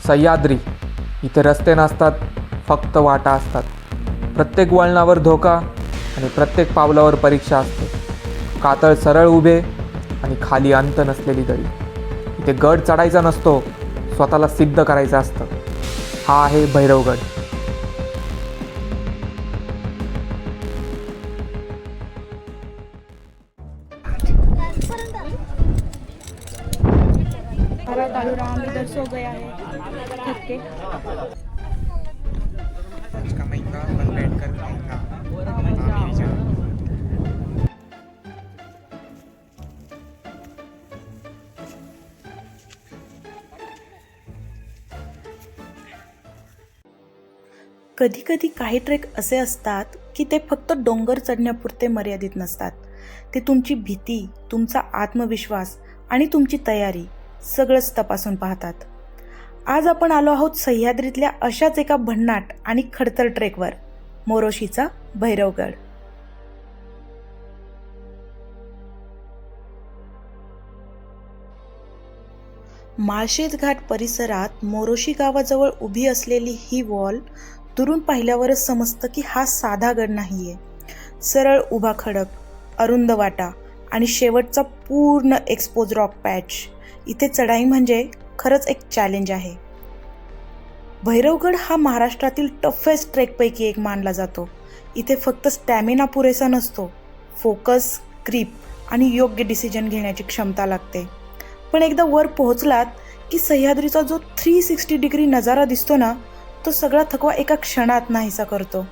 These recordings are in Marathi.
सह्याद्री. इथे रस्ते नसतात, फक्त वाटा असतात. प्रत्येक वळणावर धोका आणि प्रत्येक पावलावर परीक्षा असते. कातळ सरळ उभे आणि खाली अंत नसलेली दरी. इथे गड चढायचा नसतो, स्वतःला सिद्ध करायचं असतं. हा आहे भैरवगड. हरा कालूराम इधर सो गया है थक के। उसका महंगा बस बैठ कर खाऊंगा मेरी जगह। कधी कधी काही ट्रेक असे असतात की ते फक्त डोंगर चढण्यापुरते मर्यादित नसतात. ते तुमची भीती, तुमचा आत्मविश्वास आणि तुमची तयारी सगळंच तपासून पाहतात. आज आपण आलो आहोत सह्याद्रीतल्या अशाच एका भन्नाट आणि खडतर ट्रेकवर, मोरोशीचा भैरवगड. माळशेज घाट परिसरात मोरोशी गावाजवळ उभी असलेली ही वॉल दुरून पाहिल्यावरच समजतं की हा साधा गड नाहीये. सरळ उभा खडक, अरुंद वाटा आणि शेवटचा पूर्ण एक्सपोज रॉक पॅच. इथे चढाई म्हणजे खरंच एक चॅलेंज आहे. भैरवगड हा महाराष्ट्रातील टफेस्ट ट्रेकपैकी एक मानला जातो. इथे फक्त स्टॅमिना पुरेसा नसतो, फोकस, ग्रिप आणि योग्य डिसिजन घेण्याची क्षमता लागते. पण एकदा वर पोहोचलात की सह्याद्रीचा जो 360 डिग्री नजारा दिसतो ना, तो सगळा थकवा एका क्षणात नाहीसा करतो.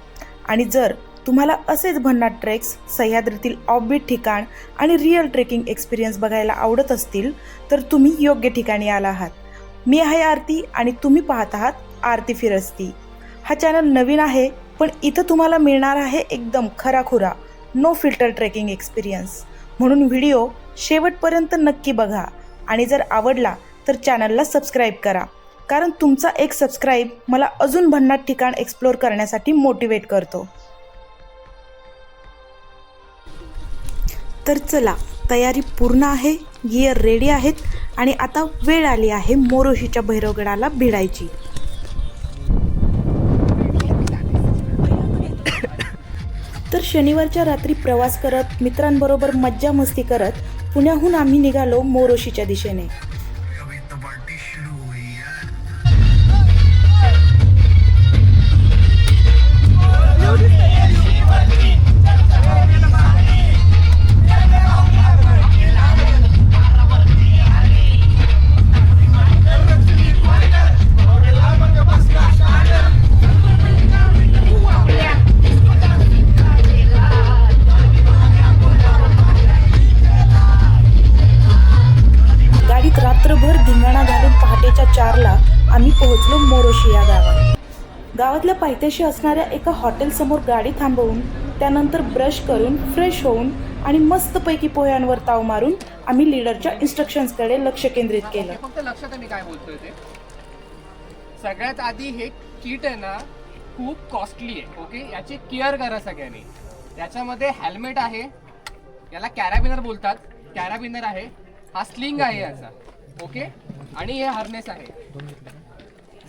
आणि जर तुम्हाला असेच भन्नाट ट्रेक्स, सह्याद्रीतील ऑफबीट ठिकाण आणि रिअल ट्रेकिंग एक्सपिरियन्स बघायला आवडत असतील तर तुम्ही योग्य ठिकाणी आला आहात. मी आहे आरती आणि तुम्ही पाहत आहात आरती फिरस्ती. हा चॅनल नवीन आहे, पण इथं तुम्हाला मिळणार आहे एकदम खराखुरा नो फिल्टर ट्रेकिंग एक्सपिरियन्स. म्हणून व्हिडिओ शेवटपर्यंत नक्की बघा आणि जर आवडला तर चॅनलला सबस्क्राईब करा, कारण तुमचा एक सबस्क्राईब मला अजून भन्नाट ठिकाण एक्सप्लोर करण्यासाठी मोटिवेट करतो. तर चला, तयारी पूर्ण आहे, गिअर रेडी आहेत आणि आता वेळ आली आहे मोरोशीच्या भैरवगडाला भिडायची. तर शनिवारच्या रात्री प्रवास करत, मित्रांबरोबर मज्जा मस्ती करत पुण्याहून आम्ही निघालो मोरोशीच्या दिशेने. रात्रभर धिंगाणा घालून पहाटेच्या 4ला आम्ही पोहोचलो मोरोशी या गावात. गावातल्या पायथ्याशी असणाऱ्या एका हॉटेलसमोर गाडी थांबवून, त्यानंतर ब्रश करून फ्रेश होऊन आणि मस्तपैकी पोह्यांवर ताव मारून आम्ही लीडरच्या इन्स्ट्रक्शन्सकडे लक्ष केंद्रित केलं. फक्त लक्षात मी काय बोलतोय ते, सगळ्यात आधी हे किट आहे ना खूप कॉस्टली आहे. ओके, याची केअर करा सगळ्यांनी. याच्यामध्ये हेल्मेट आहे, याला कॅराबिनर बोलतात, कॅराबिनर आहे. हा स्लिंग आहे याचा, ओके, आणि हे हार्नेस आहे.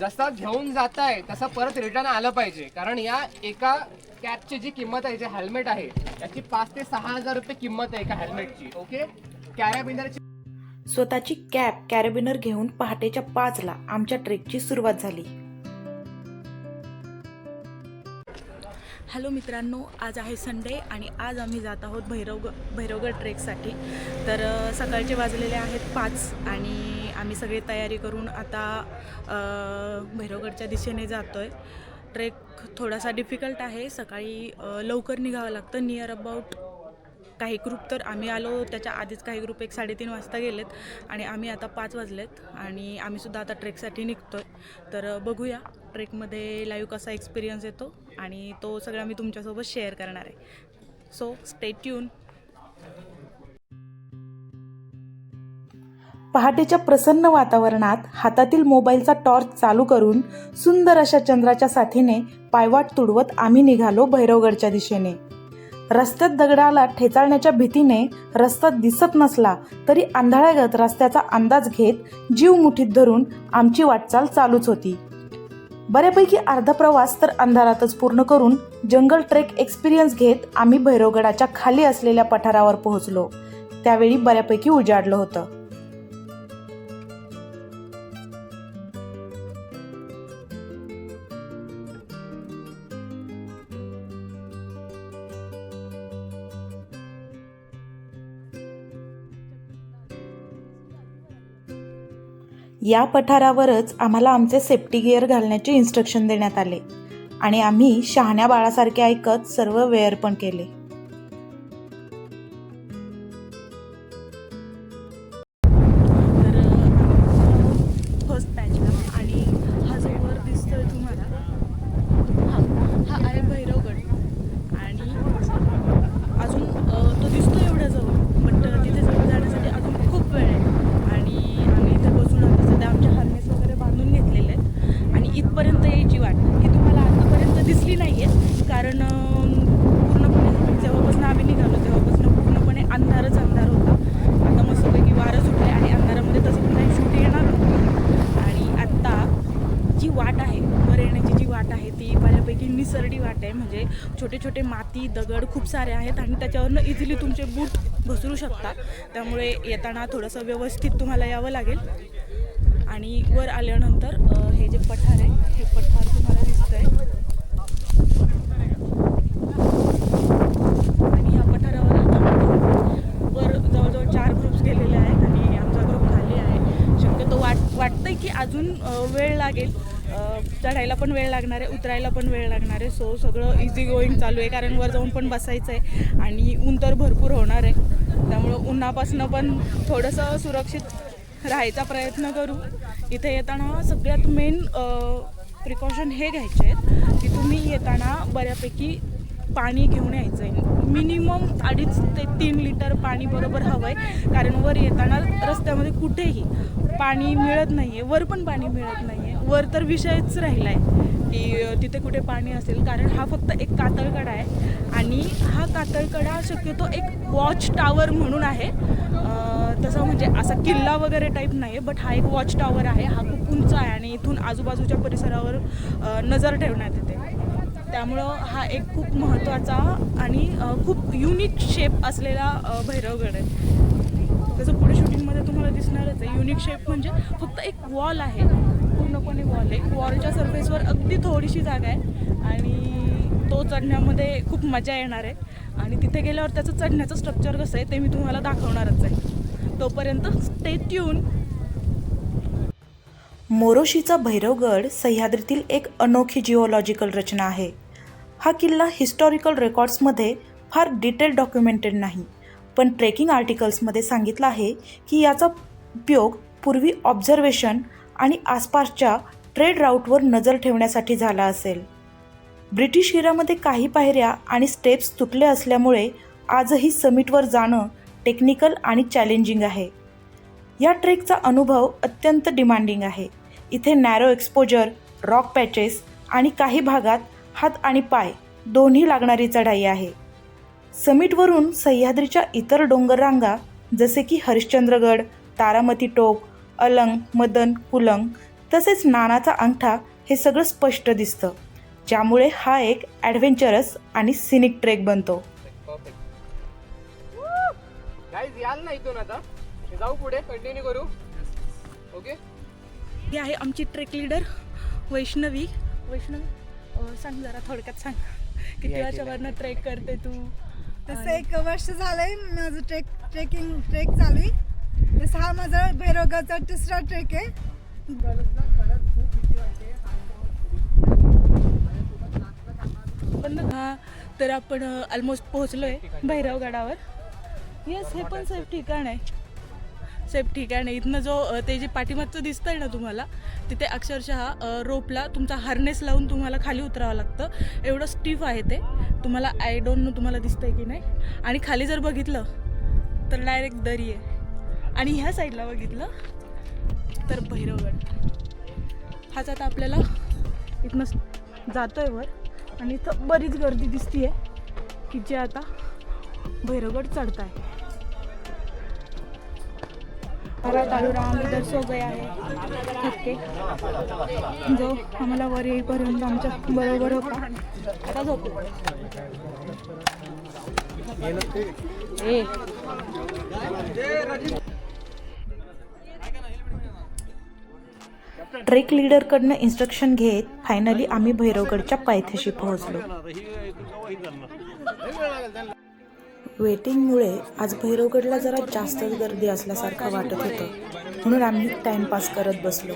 जसं घेऊन जाताय तसं परत रिटर्न आलं पाहिजे, कारण या एका कॅपची जी किंमत आहे, जे हेल्मेट आहे याची 5 ते 6 हजार रुपये किंमत आहे एका हेल्मेटची. ओके, कॅराबिनरची. स्वतःची कॅप, कॅराबिनर घेऊन पहाटेच्या 5ला आमच्या ट्रेकची सुरुवात झाली. हॅलो मित्रांनो, आज आहे संडे आणि आज आम्ही जात आहोत भैरवगड ट्रेकसाठी. तर सकाळचे वाजलेले आहेत 5 आणि आम्ही सगळी तयारी करून आता भैरवगडच्या दिशेने जातो आहे. ट्रेक थोडासा डिफिकल्ट आहे. सकाळी लवकर निघावं लागतं. नियर अबाउट काही ग्रुप, तर आम्ही आलो त्याच्या आधीच काही ग्रुप 1-3:30 वाजता गेलेत आणि आम्ही आता 5 वाजलेत आणि आम्हीसुद्धा आता ट्रेकसाठी निघतो आहे. तर बघूया ट्रेकमध्ये लाईव्ह कसा एक्सपिरियन्स येतो आणि तो सगळा मी तुमच्यासोबत शेअर करणार आहे. So stay tune. पहाटेच्या प्रसन्न वातावरणात हातातील मोबाईलचा टॉर्च चालू करून सुंदर अशा चंद्राच्या साथीने पायवाट तुडवत आम्ही निघालो भैरवगडच्या दिशेने. रस्त्यात दगडाला ठेचाळण्याच्या भीतीने रस्ता दिसत नसला तरी आंधळ्यागत रस्त्याचा अंदाज घेत जीव मुठीत धरून आमची वाटचाल चालूच होती. बऱ्यापैकी अर्धा प्रवास तर अंधारातच पूर्ण करून जंगल ट्रेक एक्सपिरियन्स घेत आम्ही भैरवगडाच्या खाली असलेल्या पठारावर पोहोचलो. त्यावेळी बऱ्यापैकी उजाडलं होतं. या पठारावरच आम्हाला आमचे सेफ्टी गिअर घालण्याचे इन्स्ट्रक्शन देण्यात आले आणि आम्ही शहाण्या बाळासारखे ऐकत सर्व वेअर पण केले. फर्स्ट बॅचला आणि हा जो वर दिसतोय तुम्हाला हा आहे भैरवगड आणि अजून तो दिसतो एवढ्या जवळ बट तिथे जवळ जाण्यासाठी अजून खूप वेळ आहे आणि आम्ही इथे बसून आता सध्या आमचे हार्नेस वगैरे बांधून घेतलेले आहेत आणि इथपर्यंत यायची वाट ही तुम्हाला आतापर्यंत दिसली नाही आहे कारण पूर्णपणे जेव्हापासून आम्ही निघालो तेव्हापासून पूर्णपणे अंधारच अंधार होता. आता मस्तपैकी वारं सुटले आणि अंधारामध्ये तसं पण काही शूट येणार नव्हतं आणि आत्ता जी वाट आहे वर येण्याची जी वाट आहे ती बऱ्यापैकी निसरडी वाट आहे. म्हणजे छोटे छोटे माती दगड खूप सारे आहेत आणि त्याच्यावरनं इझिली तुमचे बूट घसरू शकता. त्यामुळे येताना थोडंसं व्यवस्थित तुम्हाला यावं लागेल. आणि वर आल्यानंतर हे जे पठार आहे हे पठार तुम्हाला दिसतं आहे आणि ह्या पठारावर वर जवळजवळ 4 ग्रुप्स गेलेले आहेत आणि आमचा ग्रुप खाली आहे. शक्यतो वाटतंय की अजून वेळ लागेल. चढायला पण वेळ लागणार आहे, उतरायला पण वेळ लागणार आहे. सो सगळं इझी गोईंग चालू आहे कारण वर जाऊन पण बसायचं आहे आणि ऊन तर भरपूर होणार आहे. त्यामुळं उन्हापासून पण थोडंसं सुरक्षित राहायचा प्रयत्न करू. इथे येताना सगळ्यात मेन प्रिकॉशन हे घ्यायचे आहेत की तुम्ही येताना बऱ्यापैकी पाणी घेऊन यायचं आहे. मिनिमम 2.5 ते 3 लिटर पाणी बरोबर हवं आहे कारण वर येताना रस्त्यामध्ये कुठेही पाणी मिळत नाही आहे. वर पण पाणी मिळत नाही आहे. वर तर विषयच राहिला आहे की तिथे कुठे पाणी असेल कारण हा फक्त एक कातळकडा आहे आणि हा कातळकडा शक्यतो एक वॉच टावर म्हणून आहे. तसं म्हणजे असा किल्ला वगैरे टाईप नाही आहे बट हा एक वॉच टावर आहे. हा खूप उंच आहे आणि इथून आजूबाजूच्या परिसरावर नजर ठेवण्यात येते. त्यामुळं हा एक खूप महत्त्वाचा आणि खूप युनिक शेप असलेला भैरवगड आहे. त्याचं पुढे शूटिंगमध्ये तुम्हाला दिसणारच आहे. युनिक शेप म्हणजे फक्त एक वॉल आहे, पूर्णपणे वॉल आहे. वॉलच्या सरफेसवर अगदी थोडीशी जागा आहे आणि तो चढण्यामध्ये खूप मजा येणार आहे. आणि तिथे गेल्यावर त्याचं चढण्याचं स्ट्रक्चर कसं आहे ते मी तुम्हाला दाखवणारच आहे. तोपर्यंत स्टे ट्यून. मोरोशीचा भैरवगड सह्याद्रीतील एक अनोखी जिओलॉजिकल रचना आहे. हा किल्ला हिस्टॉरिकल रेकॉर्ड्समध्ये फार डिटेल डॉक्युमेंटेड नाही पण ट्रेकिंग आर्टिकल्समध्ये सांगितलं आहे की याचा उपयोग पूर्वी ऑब्झर्वेशन आणि आसपासच्या ट्रेड राऊटवर नजर ठेवण्यासाठी झाला असेल. ब्रिटिश इरामध्ये काही पायऱ्या आणि स्टेप्स तुटले असल्यामुळे आजही समिटवर जाणं टेक्निकल आणि चॅलेंजिंग आहे. या ट्रेकचा अनुभव अत्यंत डिमांडिंग आहे. इथे नॅरो एक्सपोजर, रॉक पॅचेस आणि काही भागात हात आणि पाय दोन्ही लागणारी चढाई आहे. समिटवरून सह्याद्रीच्या इतर डोंगर रांगा जसे की हरिश्चंद्रगड, तारामती टोक, अलंग, मदन, कुलंग तसेच नानाचा अंगठा हे सगळं स्पष्ट दिसतं, ज्यामुळे हा एक ॲडव्हेंचरस आणि सिनिक ट्रेक बनतो. गाईज याल ना इथून आता जाऊ पुढे कंटिन्यू करू. ओके. ही आहे आमची ट्रेक लीडर वैष्णवी. सांग जरा थोडक्यात सांग किती वर्षावरनं ट्रेक करते तू? तसं 1 वर्ष झालंय माझं ट्रेक चालू आहे. तसं हा माझा भैरवगडचा 3रा ट्रेक आहे. पण हा तर आपण ऑलमोस्ट पोहोचलोय भैरवगडावर. येस, हे पण सेफ ठिकाण आहे. इथनं जो ते जे पाठीमागचं दिसतंय ना तुम्हाला तिथे अक्षरशः रोपला तुमचा हार्नेस लावून तुम्हाला खाली उतरावं लागतं. एवढं स्टीफ आहे ते. तुम्हाला आय डोंट नो तुम्हाला दिसतंय की नाही. आणि खाली जर बघितलं तर डायरेक्ट दरी आहे आणि ह्या साईडला बघितलं तर भैरवगड. हाच आता आपल्याला इथनं जातोय वर आणि इथं बरीच गर्दी दिसतीये. की जे आता भैरवगड चढ़ता है। हमारा कालूराम इधर सो गया है थक के, जो आम्हाला वर येईपर्यंत आमच्या बरोबर होता। आता झोपलो। ए ट्रेक लीडरकडनं इन्स्ट्रक्शन घेत फायनली आम्ही भैरवगडच्या पायथ्याशी पोहोचलो। वेटिंगमुळे आज भैरवगडला जरा जास्तच गर्दी असल्यासारखं वाटत होतं, म्हणून आम्ही टाइमपास करत बसलो।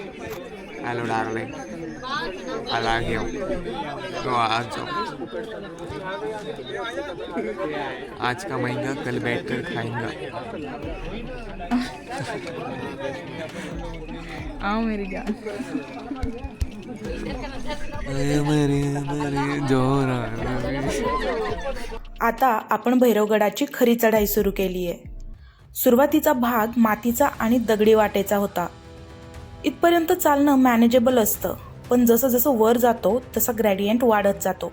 हेलो डार्लिंग, आ गया तो आज जाओ। आज का महंगा कल बैठकर खाएंगा। आओ मेरी जान। मेरे जोर आता आपण भैरवगडाची खरी चढाई सुरू केली आहे। सुरुवातीचा भाग मातीचा आणि दगडी वाटेचा होता। इथपर्यंत चालणं मॅनेजेबल असतं, पण जसं जसं वर जातो तसा ग्रेडियंट वाढत जातो।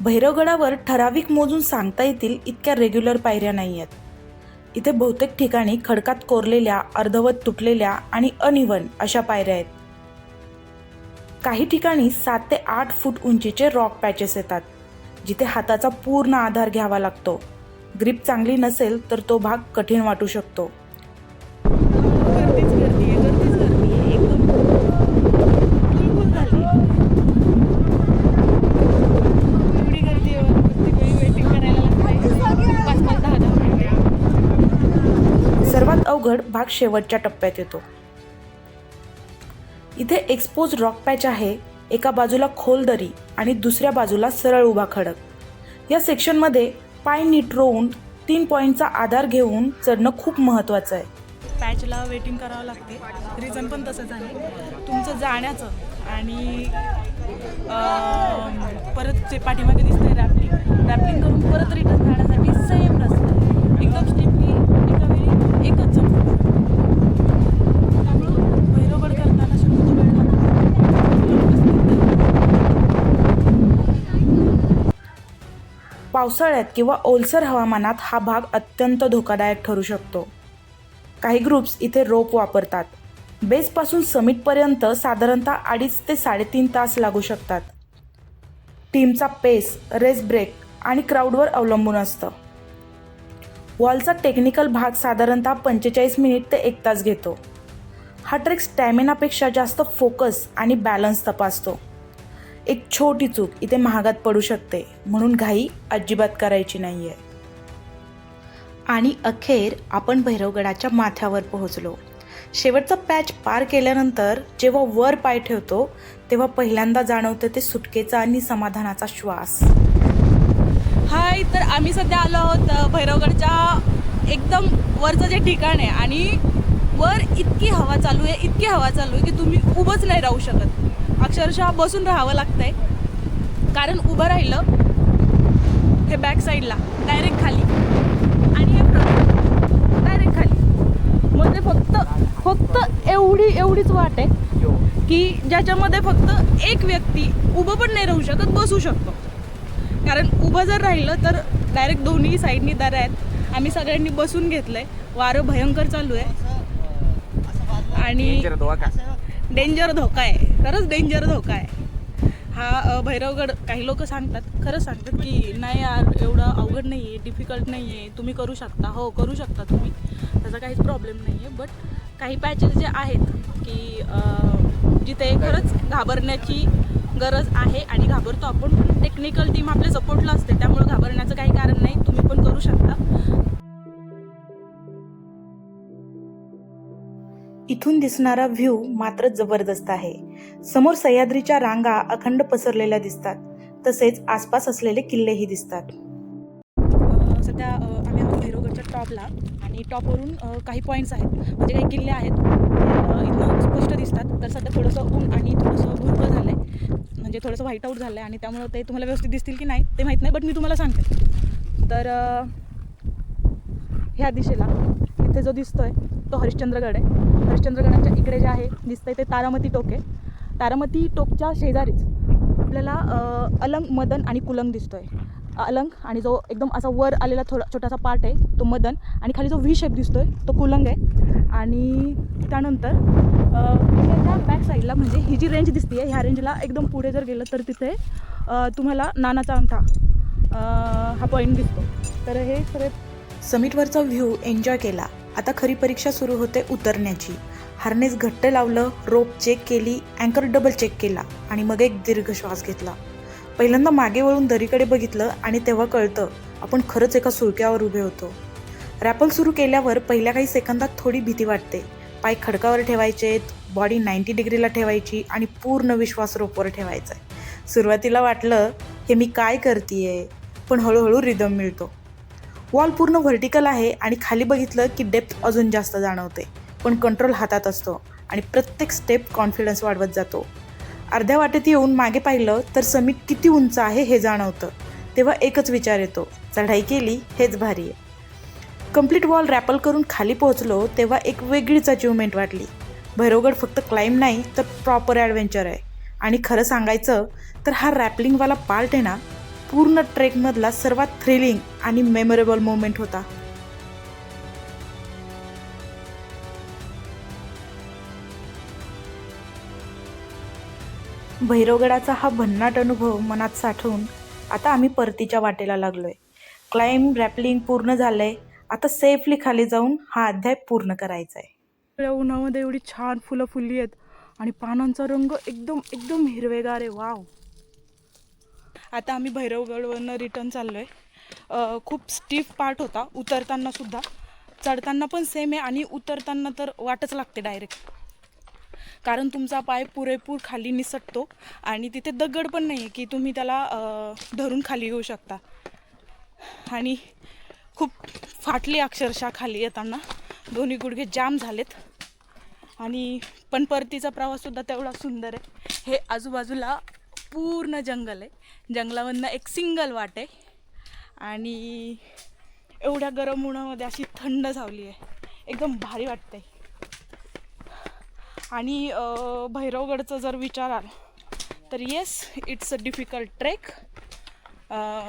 भैरवगडावर ठराविक मोजून सांगता येतील इतक्या रेग्युलर पायऱ्या नाही आहेत। इथे बहुतेक ठिकाणी खडकात कोरलेल्या, अर्धवट तुटलेल्या आणि अनइव्हन अशा पायऱ्या आहेत। काही ठिकाणी 7 ते 8 फूट उंचीचे रॉक पॅचेस येतात, जिथे हाताचा पूर्ण आधार घ्यावा लागतो। ग्रिप चांगली नसेल तर तो भाग कठीण वाटू शकतो। गर्दीच गर्दी आहे एकदम फुल झाली। एवढी गर्दी आहे, प्रत्येक वेळी वेटिंग करायला लागते 5-10 मिनिट। सर्वात अवघड भाग शेवटच्या टप्प्यात येतो। इथे एक्सपोज रॉक पॅच आहे, एका बाजूला खोल दरी आणि दुसऱ्या बाजूला सरळ उभा खडक। या सेक्शनमध्ये पाय नीट रोवून 3 पॉईंटचा आधार घेऊन चढणं खूप महत्त्वाचं आहे। पॅचला वेटिंग करावं लागते। रिझन पण तसंच आहे, तुमचं जाण्याचं आणि परत जे पाठीमागे दिसतंय रॅपलिंग करून परत रिटर्न जाण्यासाठी सेम रस्ता आहे। एकदम स्टेपनी एका वेळी एकच जमतो, त्यामुळं भैरवगड करताना शक्यतो वेळ लागतो। पावसाळ्यात किंवा ओलसर हवामानात हा भाग अत्यंत धोकादायक ठरू शकतो। काही ग्रुप्स इथे रोप वापरतात। बेसपासून समिटपर्यंत साधारणतः 2.5 ते 3.5 तास लागू शकतात। टीमचा पेस, रेस ब्रेक आणि क्राऊडवर अवलंबून असतं। वॉलचा टेक्निकल भाग साधारणतः 45 मिनिट ते 1 तास घेतो। हा ट्रेक स्टॅमिनापेक्षा जास्त फोकस आणि बॅलन्स तपासतो। एक छोटी चूक इथे महागात पडू शकते, म्हणून घाई अजिबात करायची नाहीये। आणि अखेर आपण भैरवगडाच्या माथ्यावर पोहोचलो। शेवटचा पॅच पार केल्यानंतर जेव्हा वर पाय ठेवतो तेव्हा पहिल्यांदा जाणवतं ते सुटकेचा आणि समाधानाचा श्वास। हाय, तर आम्ही सध्या आलो आहोत भैरवगडच्या एकदम वरचं जे ठिकाण आहे, आणि वर इतकी हवा चालू आहे की तुम्ही उभंच नाही राहू शकत। अक्षरशः बसून राहावं लागतंय, कारण उभं राहिलं हे बॅक साईडला डायरेक्ट खाली आणि हे डायरेक्ट खाली, मध्ये फक्त एवढीच वाट आहे की ज्याच्यामध्ये फक्त एक व्यक्ती उभं पण नाही राहू शकत, बसू शकतो। कारण उभं जर राहिलं तर डायरेक्ट दोन्ही साईडनी दऱ्या आहेत। आम्ही सगळ्यांनी बसून घेतलंय, वारं भयंकर चालू आहे आणि डेंजर धोका आहे, खरंच डेंजर धोका आहे हा भैरवगड। काही लोक खरंच सांगतात की नाही यार एवढं अवघड नाही आहे, डिफिकल्ट नाही आहे, तुम्ही करू शकता। हो, करू शकता तुम्ही, त्याचा काहीच प्रॉब्लेम नाही आहे। बट काही पॅचेस जे आहेत की जिथे खरंच घाबरण्याची गरज आहे आणि घाबरतो आपण, पण टेक्निकल टीम आपल्या सपोर्टला असते, त्यामुळे घाबरण्याचं काही कारण नाही, तुम्ही पण करू शकता। इथून दिसणारा व्ह्यू मात्र जबरदस्त आहे। समोर सह्याद्रीच्या रांगा अखंड पसरलेल्या दिसतात, तसेच आसपास असलेले किल्लेही दिसतात। सध्या आम्ही आहोत भैरवगडच्या टॉपला, आणि टॉपवरून काही पॉईंट्स आहेत, म्हणजे काही किल्ले आहेत इथनं स्पष्ट दिसतात। तर सध्या थोडंसं ऊन आणि थोडंसं भुरकं झालं आहे, म्हणजे थोडंसं व्हाईट आऊट झालं आहे, आणि त्यामुळं ते तुम्हाला व्यवस्थित दिसतील की नाही ते माहीत नाही, बट मी तुम्हाला सांगते। तर ह्या दिशेला इथे जो दिसतोय तो हरिश्चंद्रगड आहे। हरिश्चंद्रगडाच्या इकडे जे आहे दिसतंय ते तारामती टोक आहे। तारामती टोकच्या शेजारीच आपल्याला अलंग, मदन आणि कुलंग दिसतोय। अलंग, आणि जो एकदम असा वर आलेला थोडा छोटासा पार्ट आहे तो मदन, आणि खाली जो व्ही शेप दिसतोय तो कुलंग आहे. आणि त्यानंतर त्याच्या बॅक साईडला म्हणजे ही जी रेंज दिसते ह्या रेंजला एकदम पुढे जर गेलं तर तिथे तुम्हाला नानाचा अंगठा हा पॉईंट दिसतो. तर हे सगळे समिटवरचा व्ह्यू एन्जॉय केला. आता खरी परीक्षा सुरू होते उतरण्याची. हार्नेस घट्ट लावलं, रोप चेक केली, अँकर डबल चेक केला आणि मग एक दीर्घ श्वास घेतला. पहिल्यांदा मागे वळून दरीकडे बघितलं आणि तेव्हा कळतं आपण खरंच एका सुळक्यावर उभे होतो. रॅपल सुरू केल्यावर पहिल्या काही सेकंदात थोडी भीती वाटते. पाय खडकावर ठेवायचेत, बॉडी 90 डिग्रीला ठेवायची आणि पूर्ण विश्वास रोपवर ठेवायचा आहे. सुरुवातीला वाटलं हे मी काय करतीये, पण हळूहळू रिदम मिळतो. वॉल पूर्ण व्हर्टिकल आहे आणि खाली बघितलं की डेप्थ अजून जास्त जाणवते, पण कंट्रोल हातात असतो आणि प्रत्येक स्टेप कॉन्फिडन्स वाढवत जातो. अर्ध्या वाटेत येऊन मागे पाहिलं तर समिट किती उंच आहे हे जाणवतं. तेव्हा एकच विचार येतो, चढाई केली हेच भारी आहे. कंप्लीट वॉल रॅपल करून खाली पोहोचलो तेव्हा एक वेगळीच अचिव्हमेंट वाटली. भैरवगड फक्त क्लाइंब नाही तर प्रॉपर ॲडव्हेंचर आहे. आणि खरं सांगायचं तर हा रॅपलिंगवाला पार्ट आहे ना, पूर्ण ट्रेकमधला सर्वात थ्रिलिंग आणि मेमोरेबल मोमेंट होता. भैरवगडाचा हा भन्नाट अनुभव मनात साठवून आता आम्ही परतीच्या वाटेला लागलोय. क्लाइंब रॅपलिंग पूर्ण झालंय. आता सेफली खाली जाऊन हा अध्याय पूर्ण करायचा आहे. या उन्हामध्ये एवढी छान फुलं फुलली आहेत आणि पानांचा रंग एकदम एकदम हिरवेगार आहे. वाव. आता आम्ही भैरवगडवरनं रिटर्न चाललो आहे. खूप स्टीफ पार्ट होता उतरताना सुद्धा, चढताना पण सेम आहे आणि उतरताना तर वाटच लागते डायरेक्ट, कारण तुमचा पाय पुरेपूर खाली निसटतो आणि तिथे दगड पण नाही आहे की तुम्ही त्याला धरून खाली येऊ शकता. आणि खूप फाटली अक्षरशः खाली येताना, दोन्ही गुडघे जाम झालेत. आणि पण परतीचा प्रवाससुद्धा तेवढा सुंदर आहे. हे आजूबाजूला पूर्ण जंगल आहे, जंगलामधनं एक सिंगल वाट आहे आणि एवढ्या गरम उन्हामध्ये अशी थंड सावली आहे, एकदम भारी वाटते. आणि भैरवगडचं जर विचाराल तर yes, it's a difficult trek.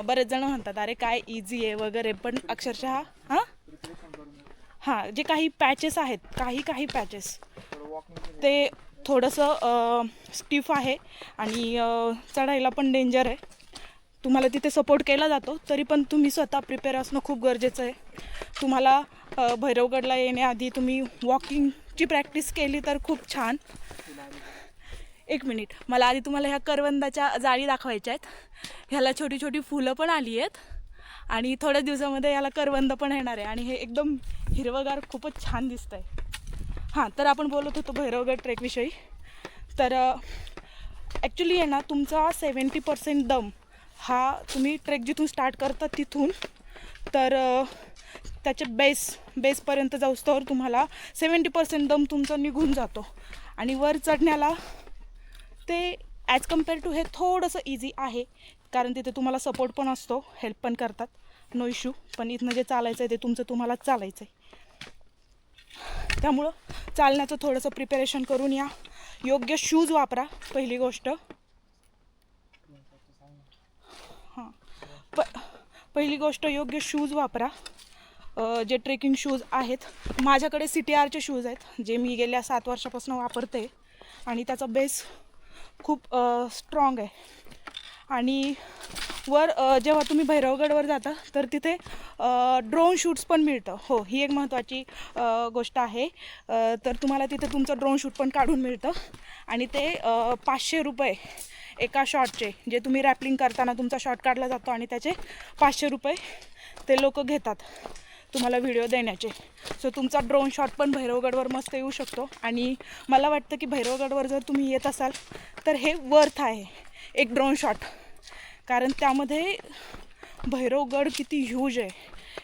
बरेच जण म्हणतात अरे काय इझी आहे वगैरे, पण अक्षरशः हां जे काही पॅचेस आहेत, काही पॅचेस ते थोडंसं स्टिफ आहे आणि चढायला पण डेंजर आहे. तुम्हाला तिथे सपोर्ट केला जातो, तरी पण तुम्ही स्वतः प्रिपेअर असणं खूप गरजेचं आहे. तुम्हाला भैरवगडला येण्याआधी तुम्ही वॉकिंगची प्रॅक्टिस केली तर खूप छान. एक मिनिट, मला आधी तुम्हाला ह्या करवंदाच्या जाळी दाखवायच्या आहेत. ह्याला छोटी छोटी फुलं पण आली आहेत आणि थोड्या दिवसामध्ये ह्याला करवंद पण येणार आहे आणि हे एकदम हिरवगार खूपच छान दिसतं आहे. हां, तर आपण बोलत होतो भैरवगड ट्रेकविषयी. तर ॲक्च्युली आहे ना, तुमचा 70% दम हा तुम्ही ट्रेक जिथून स्टार्ट करता तिथून तर त्याचे बेसपर्यंत जाऊस्तोवर तुम्हाला 70% दम तुमचा निघून जातो. आणि वर चढण्याला ते ॲज कम्पेअर टू हे थोडंसं इझी आहे, कारण तिथे तुम्हाला सपोर्ट पण असतो, हेल्प पण करतात, नो इश्यू. पण इथनं जे चालायचं आहे ते तुमचं तुम्हालाच चालायचं आहे. त्यामुळं चालण्याचं थोडंसं प्रिपरेशन करून या. योग्य शूज वापरा पहिली गोष्ट. पहिली गोष्ट योग्य शूज वापरा, जे ट्रेकिंग शूज आहेत. माझ्याकडे CTRचे शूज आहेत जे मी गेल्या 7 वर्षापासून वापरते आणि त्याचा बेस खूप स्ट्रॉंग आहे. आणि वर जेव्हा तुम्ही भैरवगडवर जाता तर तिथे ड्रोन शूट्स पण मिळतं. हो, ही एक महत्त्वाची गोष्ट आहे. तर तुम्हाला तिथे तुमचं ड्रोन शूट पण काढून मिळतं आणि ते 500 रुपये एका शॉटचे, जे तुम्ही रॅपलिंग करताना तुमचा शॉट काढला जातो आणि त्याचे 500 रुपये ते लोक घेतात तुम्हाला व्हिडिओ देण्याचे. सो तुमचा ड्रोन शॉट पण भैरवगडवर मस्त येऊ शकतो. आणि मला वाटतं की भैरवगडवर जर तुम्ही येत असाल तर हे वर्थ आहे एक ड्रोन शॉट, कारण त्यामध्ये भैरवगड किती ह्यूज आहे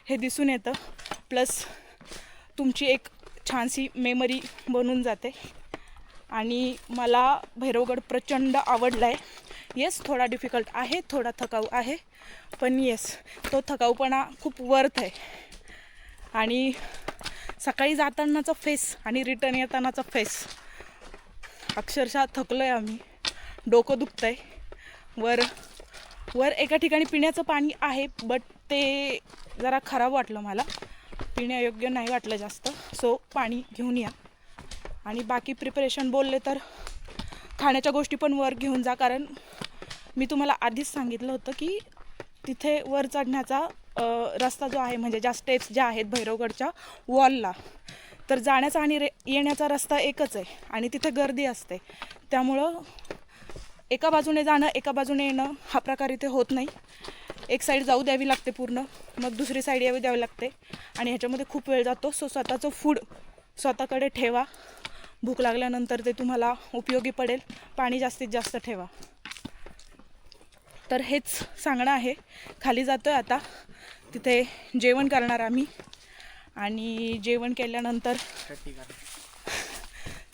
हे दिसून येतं. प्लस तुमची एक छानशी मेमरी बनून जाते. आणि मला भैरवगड प्रचंड आवडला आहे. येस, थोडा डिफिकल्ट आहे, थोडा थकाऊ आहे, पण येस, तो थकाऊपणा खूप वर्थ आहे. आणि सकाळी जातानाचा फेस आणि रिटर्न येतानाचा फेस, अक्षरशः थकलो आहे आम्ही, डोकं दुखतं आहे. वर एका ठिकाणी पिण्याचं पाणी आहे, बट ते जरा खराब वाटलं मला, पिण्यायोग्य नाही वाटलं जास्त. सो पाणी घेऊन या. आणि बाकी प्रिपरेशन बोलले तर खाण्याच्या गोष्टी पण वर घेऊन जा, कारण मी तुम्हाला आधीच सांगितलं होतं की तिथे वर चढण्याचा रस्ता जो आहे, म्हणजे ज्या स्टेप्स ज्या आहेत भैरवगडच्या वॉलला, तर जाण्याचा आणि येण्याचा रस्ता एकच आहे आणि तिथे गर्दी असते. त्यामुळं एका बाजूने जाणं एका बाजूने येणं हा प्रकार इथे होत नाही. एक साईड जाऊ द्यावी लागते पूर्ण, मग दुसरी साईड यावी द्यावी लागते आणि ह्याच्यामध्ये खूप वेळ जातो. सो स्वतःचं फूड स्वतःकडे ठेवा. भूक लागल्यानंतर ते तुम्हाला उपयोगी पडेल. पाणी जास्तीत जास्त ठेवा. तर हेच सांगणं आहे. खाली जातो आहे आता, तिथे जेवण करणार आम्ही आणि जेवण केल्यानंतर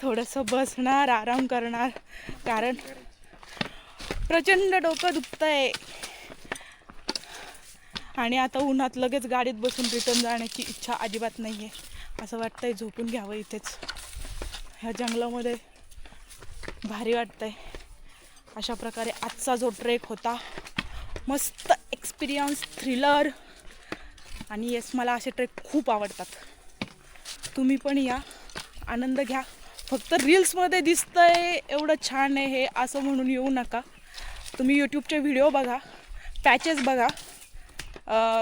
थोडंसं बसणार, आराम करणार, कारण प्रचंड डोकं दुखतं आहे. आणि आता उन्हात लगेच गाडीत बसून रिटर्न जाण्याची इच्छा अजिबात नाही आहे. असं वाटतंय झोपून घ्यावं इथेच. ह्या जंगलामध्ये भारी वाटतंय. अशा प्रकारे आजचा जो ट्रेक होता, मस्त एक्सपिरियन्स, थ्रिलर. आणि येस, मला असे ट्रेक खूप आवडतात. तुम्ही पण या, आनंद घ्या. फक्त रील्समध्ये दिसतंय एवढं छान आहे हे असं म्हणून येऊ नका. तुम्ही यूट्यूबचे व्हिडिओ बघा, पॅचेस बघा,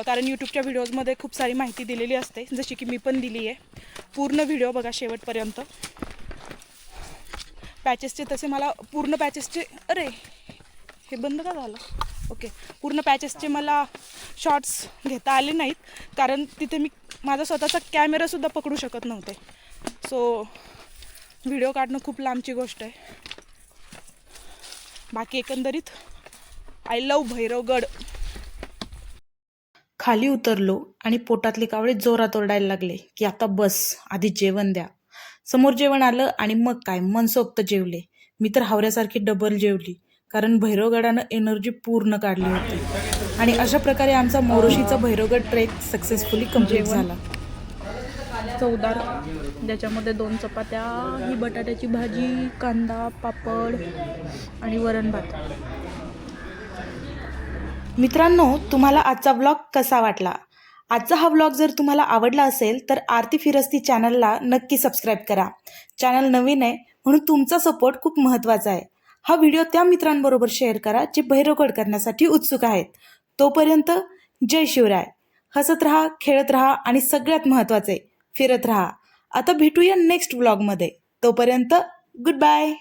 कारण यूट्यूबच्या व्हिडिओजमध्ये खूप सारी माहिती दिलेली असते, जशी की मी पण दिली आहे. पूर्ण व्हिडिओ बघा शेवटपर्यंत. पॅचेसचे तसे मला पूर्ण पॅचेसचे, अरे हे बंद का झालं? ओके, पूर्ण पॅचेसचे मला शॉर्ट्स घेता आले नाहीत, कारण तिथे मी माझा स्वतःचा कॅमेरासुद्धा पकडू शकत नव्हते. सो व्हिडिओ काढणं खूप लांबची गोष्ट आहे. बाकी एकंदरीत आय लव्ह भैरवगड. खाली उतरलो आणि पोटातले कावळे जोरात ओरडायला लागले की आता बस, आधी जेवण द्या. समोर जेवण आलं आणि मग काय मनसोक्त जेवले. मी तर हावऱ्यासारखी डबल जेवली, कारण भैरवगडानं एनर्जी पूर्ण काढली होती. आणि अशा प्रकारे आमचा मोरोशीचा भैरवगड ट्रेक सक्सेसफुली कंप्लीट झाला. चवदार, ज्याच्यामध्ये 2 चपात्या, ही बटाट्याची भाजी, कांदा, पापड आणि वरण भात. मित्रांनो, तुम्हाला आजचा व्लॉग कसा वाटला? आजचा हा व्लॉग जर तुम्हाला आवडला असेल तर आरती फिरस्ती चॅनलला नक्की सबस्क्राईब करा. चॅनल नवीन आहे म्हणून तुमचा सपोर्ट खूप महत्त्वाचा आहे. हा व्हिडिओ त्या मित्रांबरोबर शेअर करा जे भैरवगड करण्यासाठी उत्सुक आहेत. तोपर्यंत जय शिवराय. हसत राहा, खेळत राहा आणि सगळ्यात महत्त्वाचे फिरत राहा. आता भेटूया नेक्स्ट व्लॉगमध्ये. तोपर्यंत गुड बाय.